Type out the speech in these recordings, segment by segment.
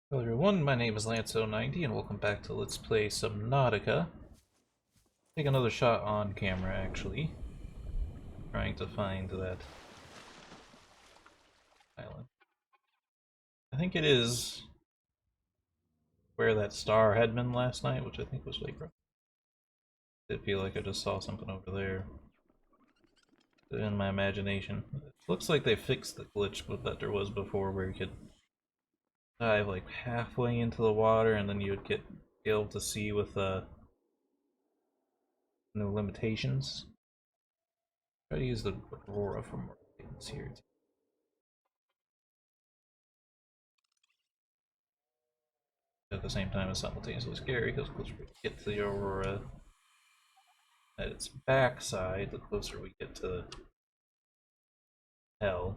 Hello everyone, my name is Lance090 and welcome back to Let's Play Subnautica. Take another shot on camera actually. Trying to find that island. I think it is where that star had been last night, which I think was like... I did feel like I just saw something over there. In my imagination. It looks like they fixed the glitch that there was before where you could dive like halfway into the water and then you would be able to see with no limitations. Try to use the Aurora for more things here. At the same time, it's simultaneously scary because the closer we get to the Aurora at its backside, the closer we get to hell.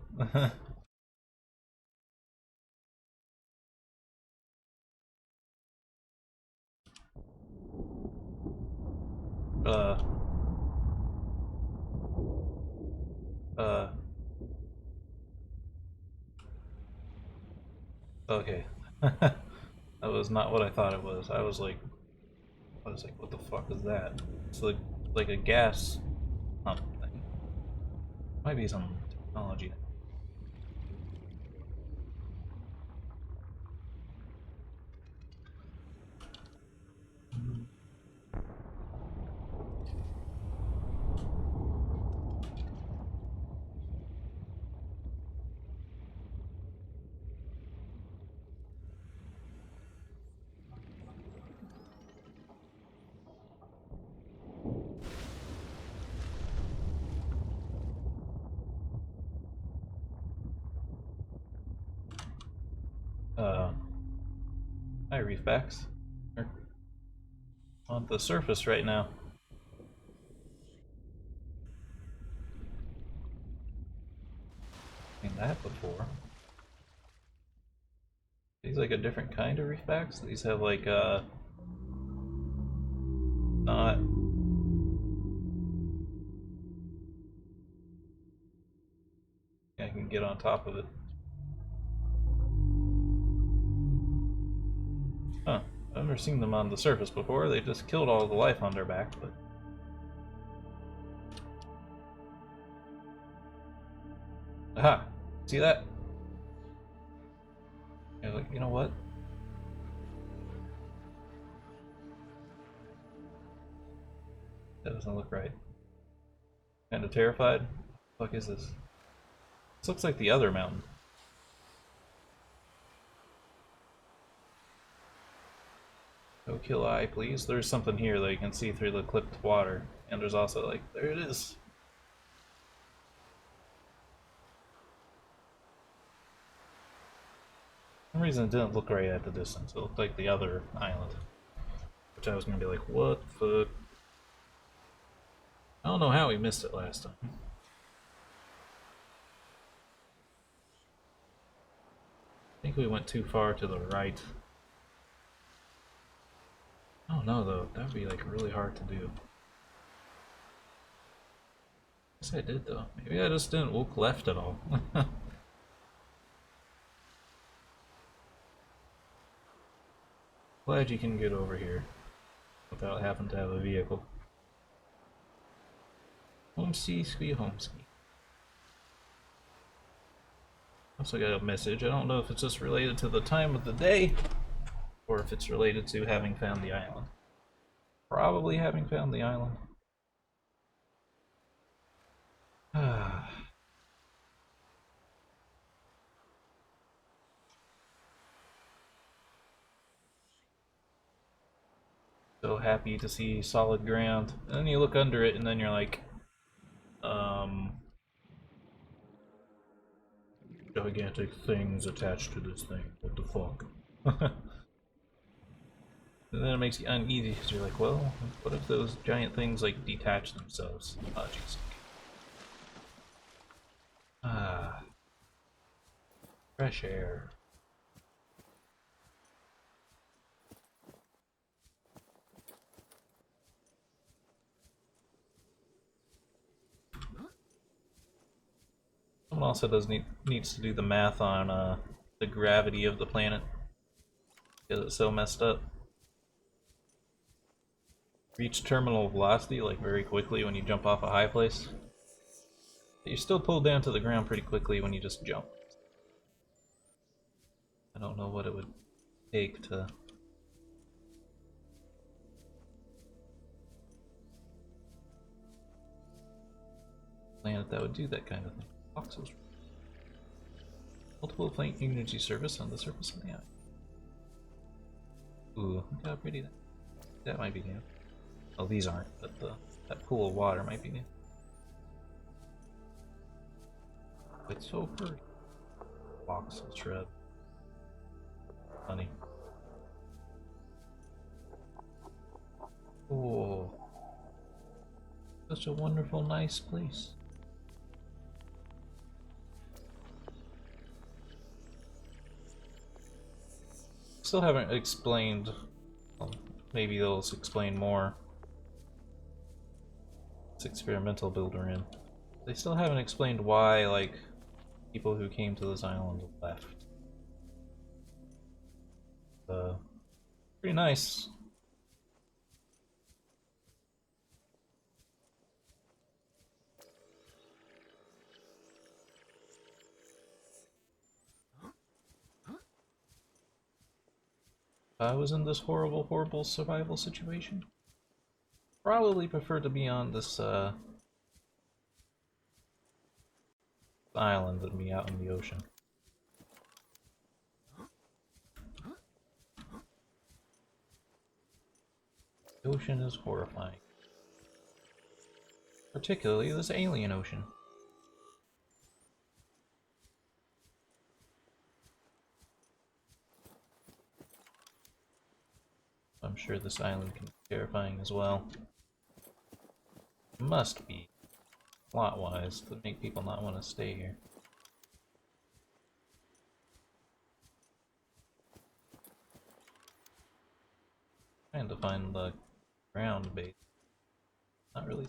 uh. Okay. That was not what I thought it was. I was like, what the fuck is that? It's like a gas pump thing. Might be some technology. Hi, Reefbacks. They're on the surface right now. Seen that before. These like a different kind of reefbacks. These have like not. I can get on top of it. Huh. I've never seen them on the surface before. They just killed all the life on their back, but. Aha! See that? You're like, you know what? That doesn't look right. Kinda terrified? What the fuck is this? This looks like the other mountain. No kill eye, please. There's something here that you can see through the clipped water. And there's also like, there it is. For some reason it didn't look right at the distance. It looked like the other island. Which I was gonna be like, what the fuck? I don't know how we missed it last time. I think we went too far to the right. I don't know though, that'd be like really hard to do. Guess I did though. Maybe I just didn't look left at all. Glad you can get over here without having to have a vehicle. Homesky, squee homesky. Also got a message. I don't know if it's just related to the time of the day or if it's related to having found the island. Probably having found the island. So happy to see solid ground. And then you look under it and then you're like, gigantic things attached to this thing. What the fuck? And then it makes you uneasy because you're like, well, what if those giant things like detach themselves? Oh, jeez. Ah. Fresh air. Someone also needs to do the math on the gravity of the planet. Because it's so messed up. Reach terminal velocity like very quickly when you jump off a high place. But you're still pulled down to the ground pretty quickly when you just jump. I don't know what it would take to planet that would do that kind of thing. Voxels. Multiple plane energy service on the surface of the eye. Ooh, look how pretty that might be new. Oh, these aren't, but that pool of water might be new. It's so pretty. Voxel shred. Funny. Oh, such a wonderful, nice place. Still haven't explained. Well, maybe they'll explain more. It's experimental builder in. They still haven't explained why, like, people who came to this island left. Pretty nice. If I was in this horrible, horrible survival situation, probably prefer to be on this island than be out in the ocean. The ocean is horrifying. Particularly this alien ocean. I'm sure this island can be terrifying as well. Must be, plot-wise, to make people not want to stay here. Trying to find the ground base. Not really.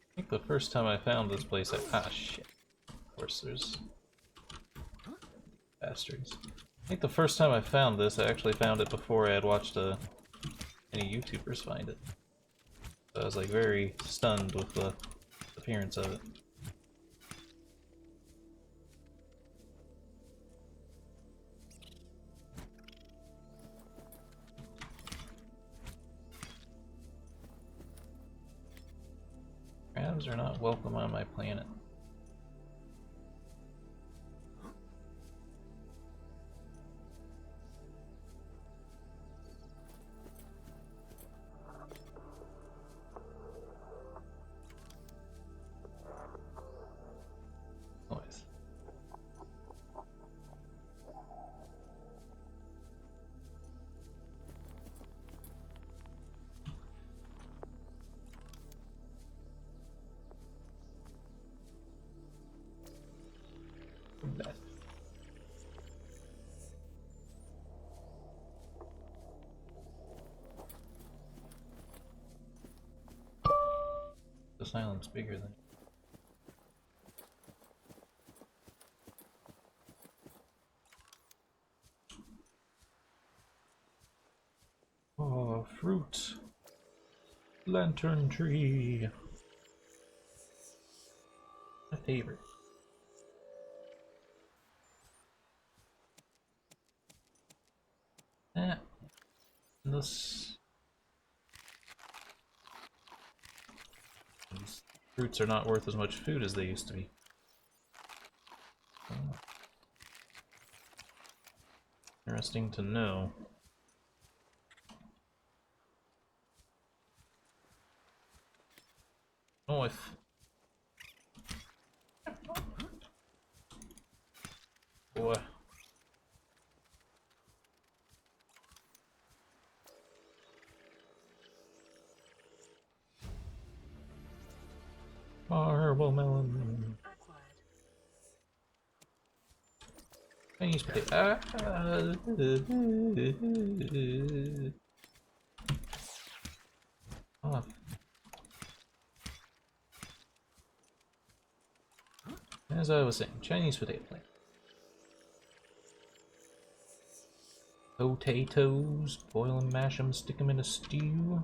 I think the first time I found this place, ah shit. Of course there's bastards. I think the first time I found this, I actually found it before I had watched any YouTubers find it. So I was like very stunned with the appearance of it. Crabs are not welcome on my planet. Noise. That. This island's bigger than. Oh, fruit. Lantern tree. My favorite. Ah. These fruits are not worth as much food as they used to be. Oh. Interesting to know. Oh, if boy. Marble melon. Chinese potato. Ah. As I was saying, Chinese potato plant. Potatoes, boil and mash them, stick them in a stew.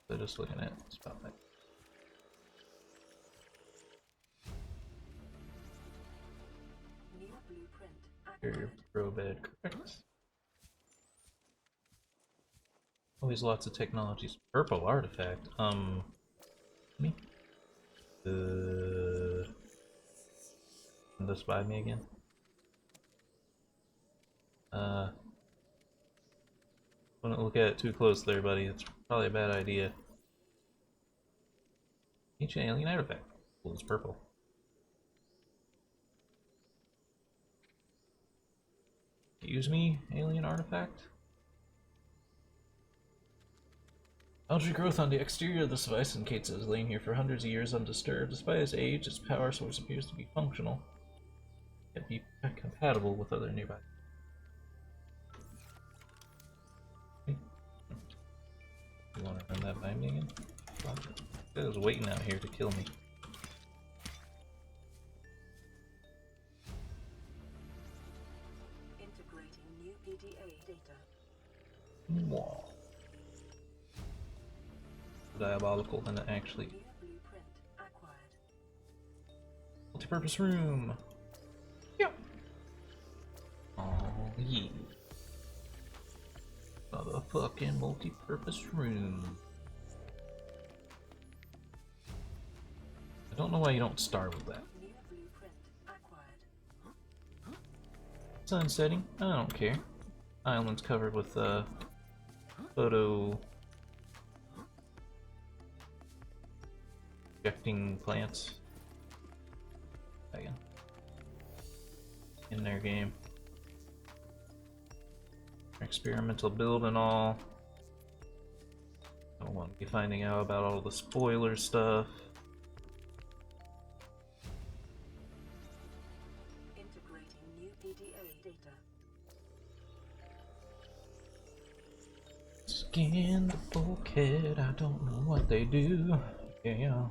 So just looking at spotlight. Your grow bed, correct. Always lots of technologies. Purple artifact. Me. This by me again. Wouldn't look at it too close there, buddy. It's probably a bad idea. Ancient alien artifact. Well, it's purple. Excuse me, alien artifact? Algae growth on the exterior of this device indicates it has lain here for hundreds of years undisturbed. Despite its age, its power source appears to be functional, yet be compatible with other nearby. Okay. You want to run that by me again? It was waiting out here to kill me. Integrating new PDA data. Wow. Diabolical than it actually. Multi-purpose room. Yep. Oh yeah. Motherfucking multi-purpose room. I don't know why you don't start with that. Sun setting? I don't care. Island's covered with photo projecting plants. Again. In their game. Experimental build and all. Don't want to be finding out about all the spoiler stuff. Integrating new PDA data. Scan the bulkhead, I don't know what they do. Yeah.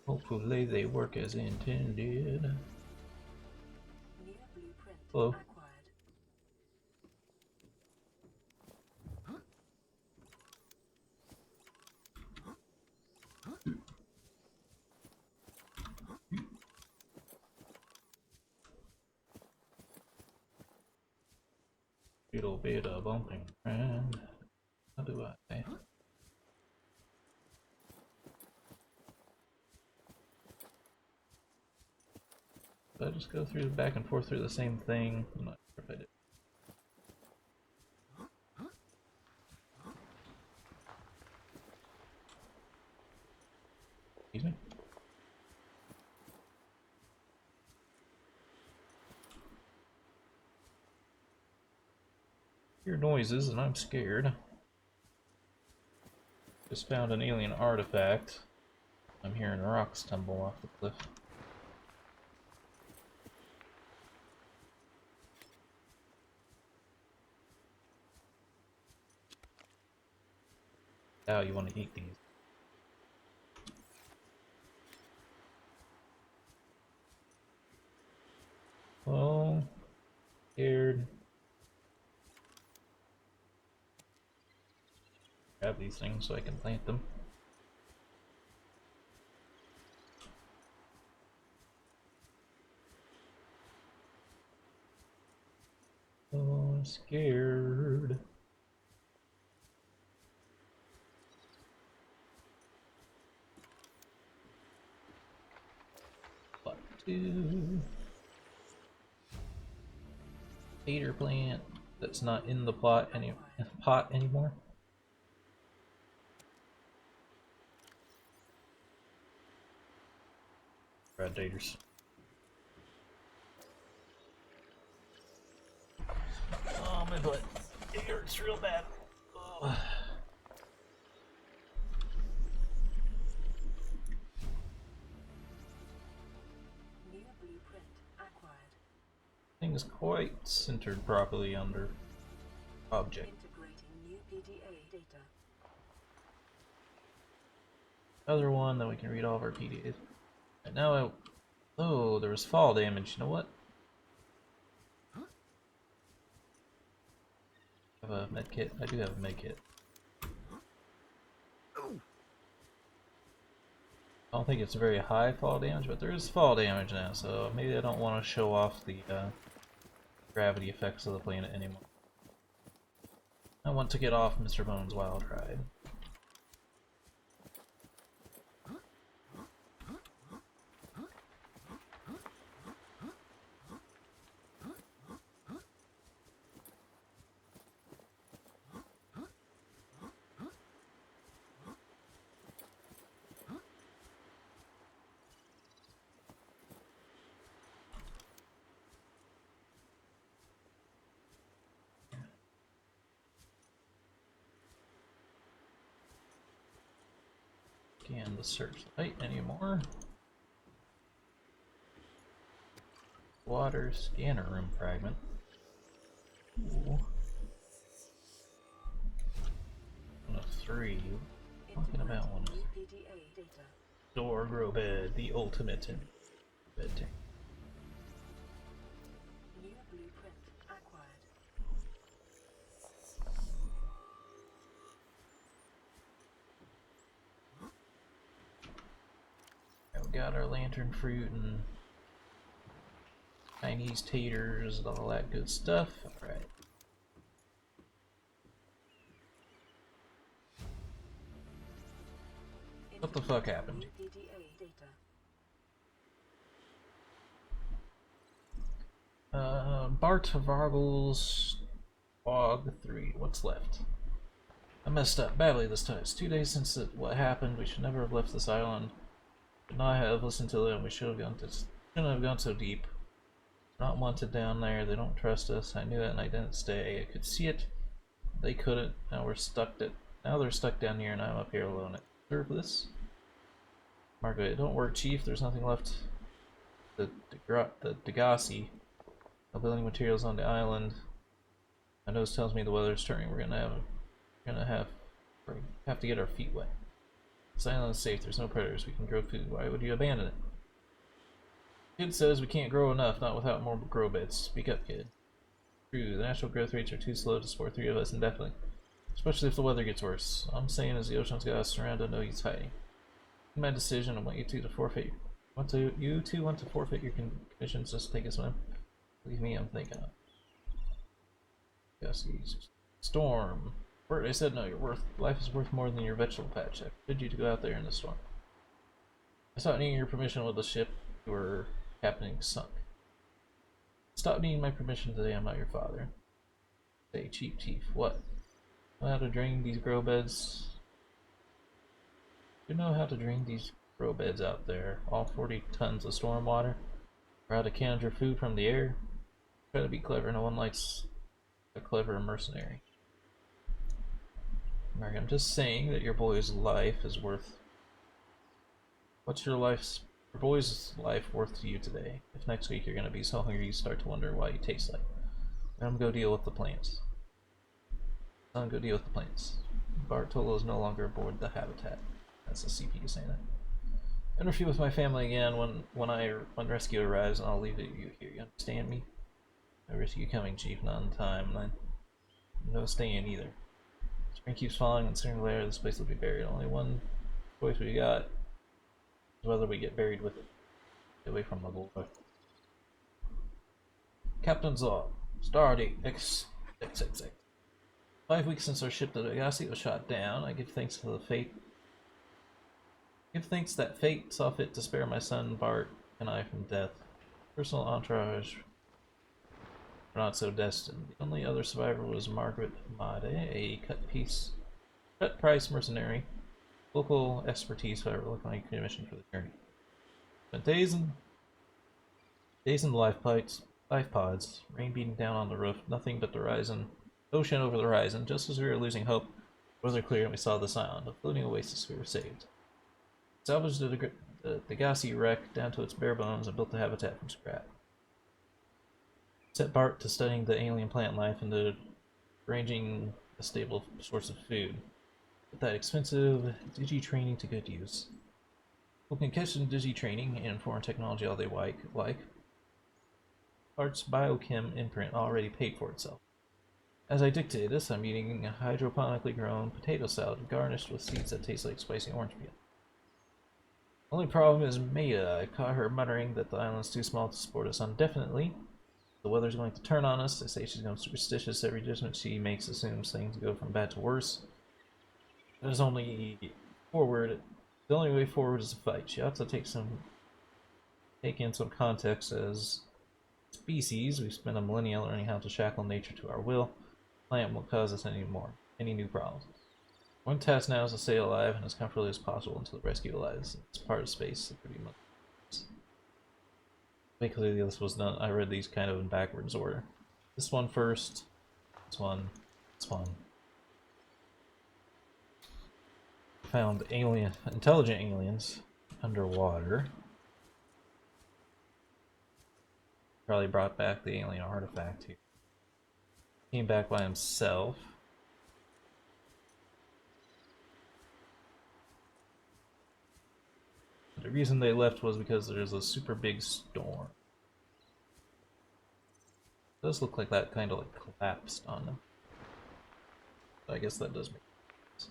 Hopefully they work as intended. Hello. Little bit of bumping around. How do I? Did I just go through back and forth through the same thing? I'm not sure if I did. Excuse me? Hear noises and I'm scared. Just found an alien artifact. I'm hearing rocks tumble off the cliff. Now you want to eat these. Oh, scared. Grab these things so I can plant them. Oh, I'm scared. What to? Tater plant that's not in the pot anymore. Red taters. Oh, my butt. It hurts real bad. Oh. Nothing is quite centered properly under object. Integrating new PDA data. Other one, then we can read all of our PDAs. And now oh, there was fall damage. You know what? I have a med kit. I do have a med kit. I don't think it's very high fall damage, but there is fall damage now, so maybe I don't want to show off the gravity effects of the planet anymore. I want to get off Mr. Bones' wild ride. Scan the searchlight anymore. Water scanner room fragment. Ooh. 1 of 3. Talking about 1 of 3. PDA data. Door grow bed, the ultimate in bed tank. New blueprint acquired. We got our lantern fruit and Chinese taters and all that good stuff. Alright. What the fuck happened? New PDA data. Bart Vargles Log 3. What's left? I messed up badly this time. It's 2 days since what happened. We should never have left this island. But now I have listened to them. We shouldn't have gone so deep. Not wanted down there. They don't trust us. I knew that and I didn't stay. I could see it. They couldn't. Now they're stuck down here and I'm up here alone. Observe this. Margaret, it don't work, Chief. There's nothing left. The Degassi. No building materials on the island. My nose tells me the weather's turning. We're gonna have to get our feet wet. This island is safe. There's no predators. We can grow food. Why would you abandon it? Kid says we can't grow enough, not without more grow beds. Speak up, kid. True, the natural growth rates are too slow to support 3 of us indefinitely. Especially if the weather gets worse. All I'm saying is the ocean's got us surrounded, no use hiding. In my decision, I want you two to forfeit. You two want to forfeit your commissions just to take a swim? Believe me, I'm thinking of. Yes, storm. Bert, I said no, life is worth more than your vegetable patch. I forbid you to go out there in the storm. I stopped needing your permission with the ship you were captaining sunk. Stop needing my permission today, I'm not your father. Say, cheap thief, what? Know how to drain these grow beds? You know how to drain these grow beds out there? All 40 tons of storm water? Or how to conjure food from the air? Try to be clever, no one likes a clever mercenary. Mary, I'm just saying that your boy's life is worth... What's your boy's life worth to you today? If next week you're gonna be so hungry you start to wonder why you taste like. Let him go deal with the plants. Let him go deal with the plants. Bartolo is no longer aboard the Habitat. That's the CPU saying that. Interview with my family again when rescue arrives, and I'll leave it you here. You understand me? No rescue coming, Chief, not in time. And no staying either. Spring keeps falling, and sooner or later this place will be buried. Only one choice we got is whether we get buried with it. Get away from the boy. Captain's log. Stardate XXX. 5 weeks since our ship, the Degassi, was shot down. I give thanks to the fate. Give thanks that fate saw fit to spare my son Bart and I from death. Personal entourage were not so destined. The only other survivor was Margaret Made, a cut price mercenary. Local expertise, however, looked like a commission for the journey. Spent days in life pods, rain beating down on the roof, nothing but the horizon, ocean over the horizon. Just as we were losing hope, weather cleared and we saw this island, a floating oasis. We were saved. Salvaged the Degassi wreck down to its bare bones and built the habitat from scratch. Set Bart to studying the alien plant life and to arranging a stable source of food. Put that expensive digi-training to good use. Who can catch some digi-training and foreign technology all they like. Bart's biochem imprint already paid for itself. As I dictate this, I'm eating a hydroponically grown potato salad garnished with seeds that taste like spicy orange peel. Only problem is Maida. I caught her muttering that the island's too small to support us indefinitely. The weather's going to turn on us. They say she's going superstitious. Every judgment she makes assumes things go from bad to worse. There's only forward. The only way forward is to fight. She ought to take in some context as species. We've spent a millennia learning how to shackle nature to our will. Plant won't cause us any new problems. One task now is to stay alive and as comfortably as possible until the rescue arrives. It's part of space. It could be much. Basically, this was done. I read these kind of in backwards order. This one first. This one. This one. Found intelligent aliens underwater. Probably brought back the alien artifact here. Came back by himself. The reason they left was because there's a super big storm. It does look like that kind of like collapsed on them. But I guess that does make sense.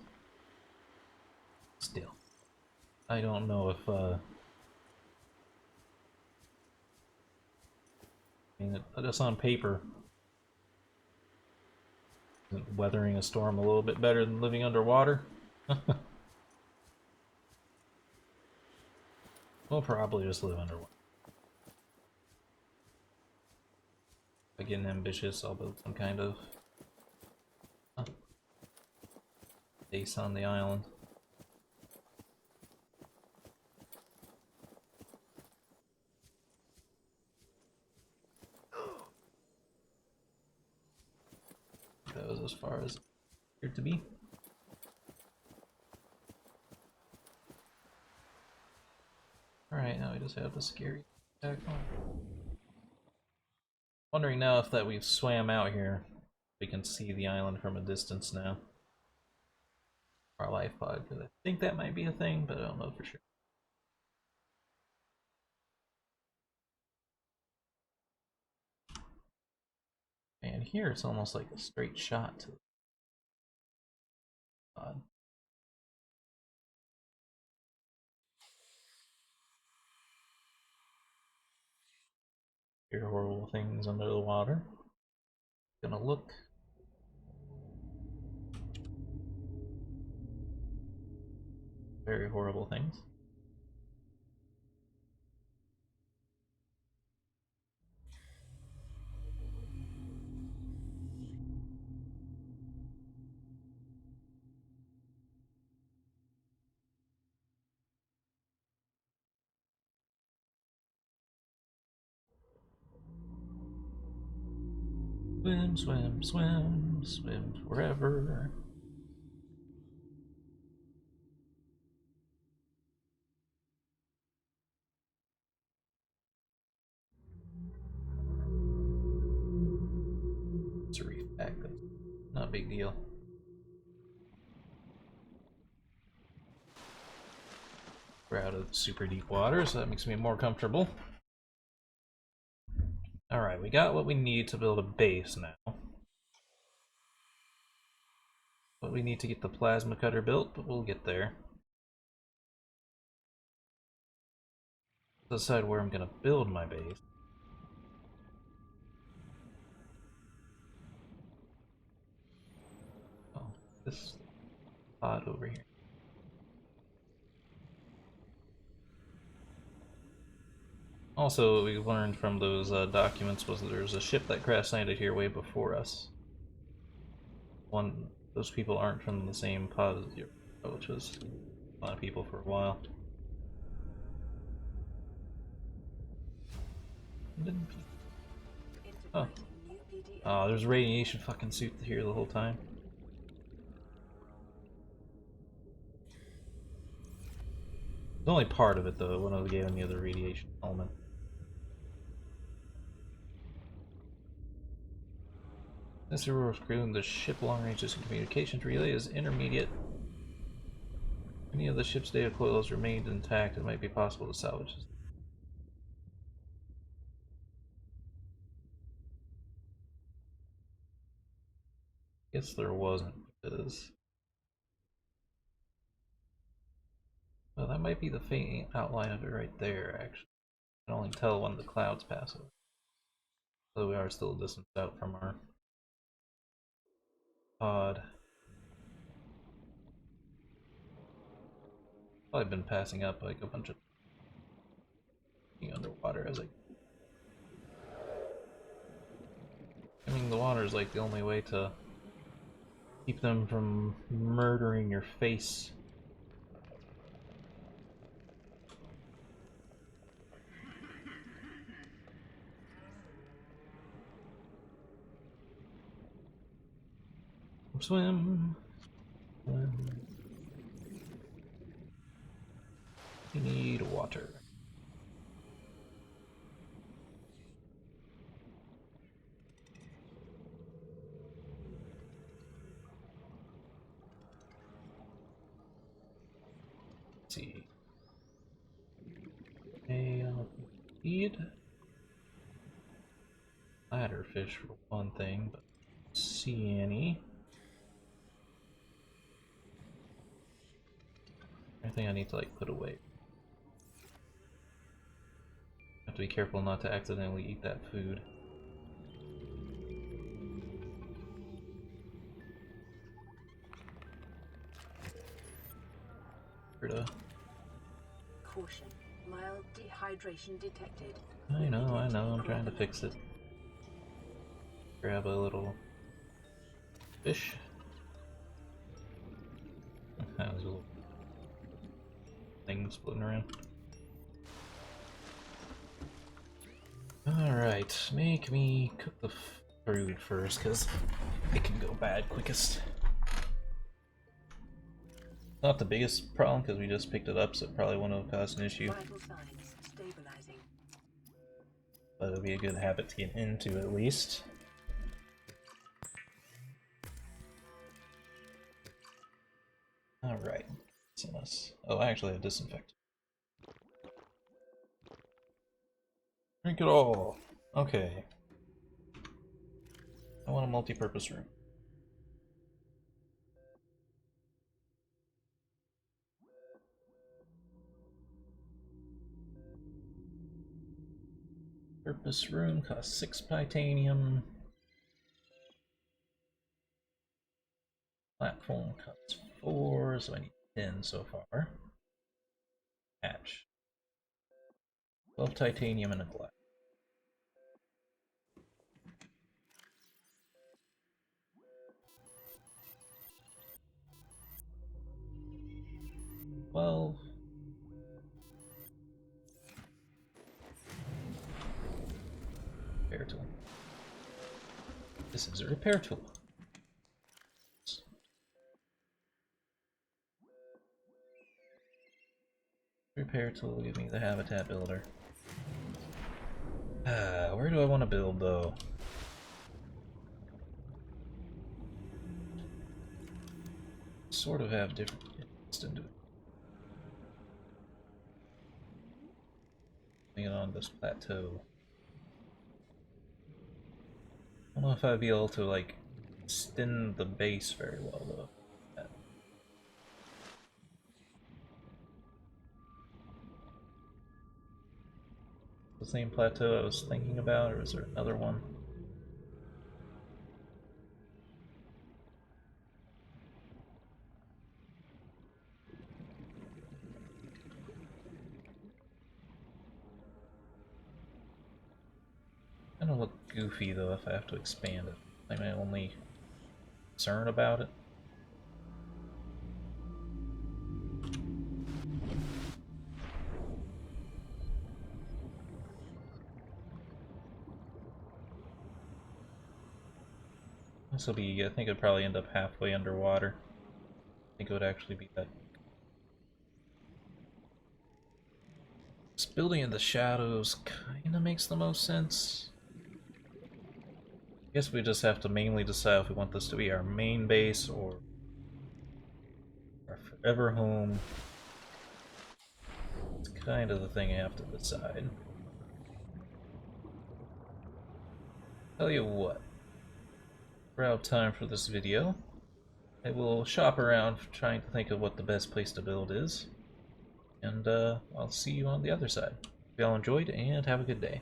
Still, I don't know if I mean, just on paper, isn't weathering a storm a little bit better than living underwater? We'll probably just live underwater. By getting ambitious, I'll build some kind of base on the island. That was as far as it appeared to be. Alright, now we just have the scary attack on. Wondering now if that we've swam out here, we can see the island from a distance now. Our life pod, because I think that might be a thing, but I don't know for sure. And here it's almost like a straight shot to the pod. Hear horrible things under the water. Gonna look. Very horrible things. Swim, swim, swim, swim forever. It's a reef back, but not a big deal. We're out of super deep water, so that makes me more comfortable. Alright, we got what we need to build a base now. But we need to get the plasma cutter built, but we'll get there. Decide where I'm gonna build my base. Oh, this pod over here. Also, what we learned from those documents was that there was a ship that crash landed here way before us. Those people aren't from the same pod as you, which was a lot of people for a while. Oh. Oh, there's a radiation fucking suit here the whole time. It's only part of it though, it wouldn't have given me the radiation element. This Aurora crew and the ship long-range distant communications relay is intermediate. Many of the ship's data coils remained intact. It might be possible to salvage this. Guess there wasn't, because... Well, that might be the faint outline of it right there, actually. I can only tell when the clouds pass over. Though we are still a distance out from our pod. I've been passing up like a bunch of underwater as I mean, the water is like the only way to keep them from murdering your face. Swim. Swim. We need water. Let's see. Feed. Ladderfish for one thing, but I don't see any. Anything I need to like put away. Have to be careful not to accidentally eat that food. Caution. Mild dehydration detected. I know, I'm trying to fix it. Grab a little fish. That was a little thing splitting around. Alright, make me cook the fruit first, because it can go bad quickest. Not the biggest problem, because we just picked it up, so it probably won't have caused an issue. Vital signs stabilizing. But it'll be a good habit to get into, at least. Alright. Oh, I actually have disinfect. Drink it all! Okay. I want a multi-purpose room. Purpose room costs 6 titanium. Platform costs 4, so I need 10 so far. Hatch. 12 titanium and a glass. Well, repair tool. This is a repair tool. Repair tool, give me the habitat builder. Where do I want to build though? Sort of have different into it. Being on this plateau. I don't know if I'd be able to like extend the base very well though. The same plateau I was thinking about, or is there another one? Gonna look goofy though if I have to expand it. Like my only concern about it. This will be, I think it'd probably end up halfway underwater. I think it would actually be that. This building in the shadows kinda makes the most sense. guess we just have to mainly decide if we want this to be our main base or our forever home. It's kind of the thing I have to decide. Tell you what, we're out of time for this video. I will shop around trying to think of what the best place to build is. And I'll see you on the other side. Hope you all enjoyed, and have a good day.